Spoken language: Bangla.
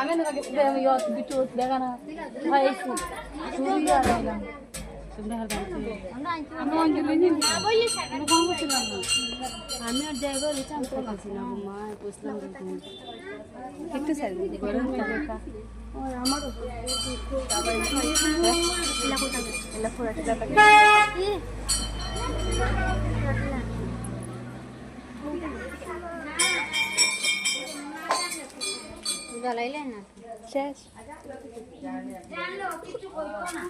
আমি না বিটু দেখা না ভাই শুরুই আর এলাম আমি আর জায়গা চান্স পাচ্ছি না মা বুঝলাম একটু সাইড গরম আমারও জ্বালাইলেন না শেষ জানলো কিছু বলবো না